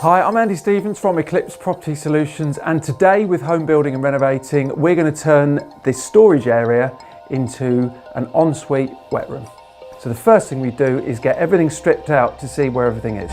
Hi, I'm Andy Stevens from Eclipse Property Solutions, and today with Homebuilding and Renovating, we're going to turn this storage area into an ensuite wet room. So the first thing we do is get everything stripped out to see where everything is.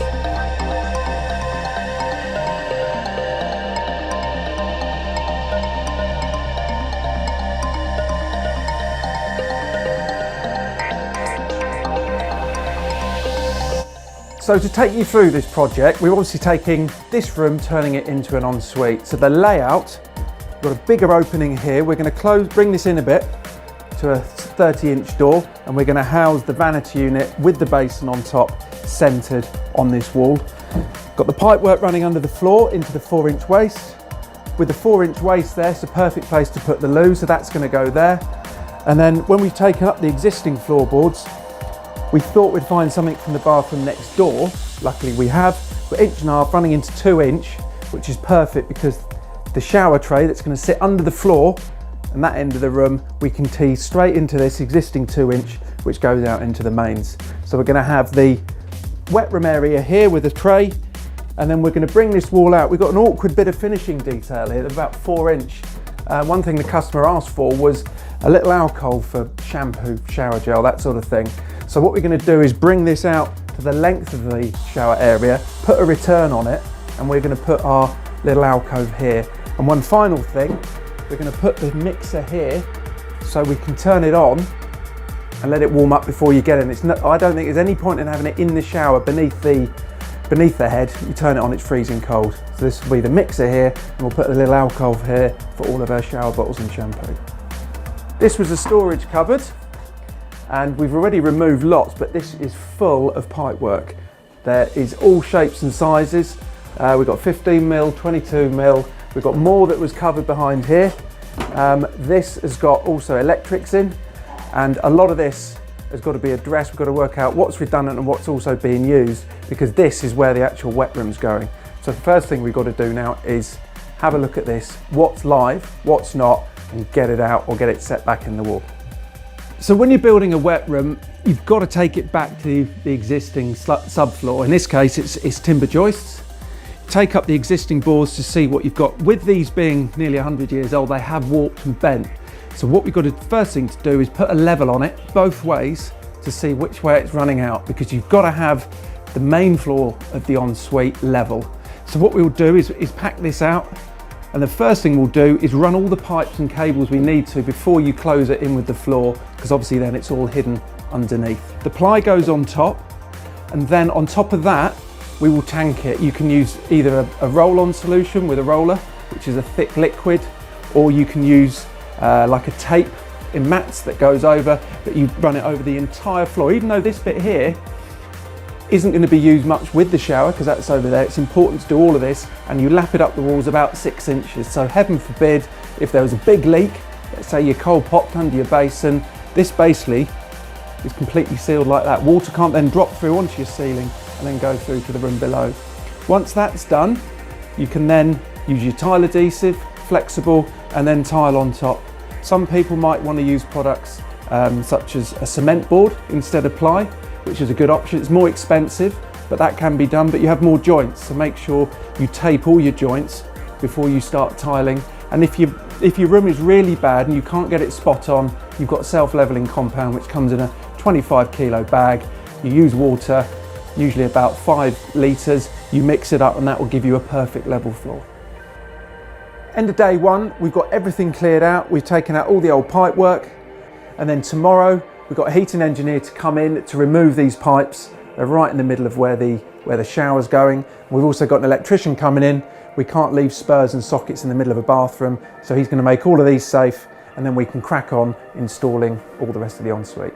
So to take you through this project, we're obviously taking this room, turning it into an ensuite. So the layout, we've got a bigger opening here. We're going to bring this in a bit to a 30-inch door, and we're going to house the vanity unit with the basin on top, centered on this wall. Got the pipework running under the floor into the 4-inch waste. With the 4-inch waste there, it's a perfect place to put the loo, so that's going to go there. And then when we've taken up the existing floorboards, we thought we'd find something from the bathroom next door. Luckily we have. We're 1.5 inch running into 2-inch, which is perfect because the shower tray that's going to sit under the floor and that end of the room, we can tee straight into this existing 2-inch, which goes out into the mains. So we're going to have the wet room area here with a tray, and then we're going to bring this wall out. We've got an awkward bit of finishing detail here, about 4-inch. One thing the customer asked for was a little alcove for shampoo, shower gel, that sort of thing. So what we're going to do is bring this out to the length of the shower area, put a return on it, and we're going to put our little alcove here. And one final thing, we're going to put the mixer here so we can turn it on and let it warm up before you get in. I don't think there's any point in having it in the shower beneath the head. You turn it on, it's freezing cold. So this will be the mixer here, and we'll put a little alcove here for all of our shower bottles and shampoo. This was a storage cupboard, and we've already removed lots, but this is full of pipework. There is all shapes and sizes. We've got 15mm, 22mm. We've got more that was covered behind here. This has got also electrics in, and a lot of this has got to be addressed. We've got to work out what's redundant and what's also being used, because this is where the actual wet room's going. So the first thing we've got to do now is have a look at this, what's live, what's not, and get it out or get it set back in the wall. So when you're building a wet room, you've got to take it back to the existing subfloor. In this case, it's timber joists. Take up the existing boards to see what you've got. With these being nearly 100 years old, they have warped and bent. So what we've got to, first thing to do is put a level on it both ways to see which way it's running out, because you've got to have the main floor of the ensuite level. So what we'll do is pack this out, and the first thing we'll do is run all the pipes and cables we need to before you close it in with the floor, because obviously then it's all hidden underneath. The ply goes on top, and then on top of that we will tank it. You can use either a roll-on solution with a roller, which is a thick liquid, or you can use like a tape in mats that goes over, but you run it over the entire floor. Even though this bit here isn't going to be used much with the shower because that's over there, it's important to do all of this, and you lap it up the walls about 6 inches. So heaven forbid if there was a big leak, let's say your coal popped under your basin, this basically is completely sealed like that. Water can't then drop through onto your ceiling and then go through to the room below. Once that's done, you can then use your tile adhesive, flexible, and then tile on top. Some people might want to use products such as a cement board instead of ply, which is a good option. It's more expensive, but that can be done, but you have more joints, so make sure you tape all your joints before you start tiling. And if your room is really bad and you can't get it spot on, you've got self-leveling compound, which comes in a 25 kilo bag. You use water, usually about 5 litres, you mix it up, and that will give you a perfect level floor. End of day one, we've got everything cleared out. We've taken out all the old pipe work, and then tomorrow we've got a heating engineer to come in to remove these pipes. They're right in the middle of where the shower's going. We've also got an electrician coming in. We can't leave spurs and sockets in the middle of a bathroom, so he's going to make all of these safe, and then we can crack on installing all the rest of the ensuite.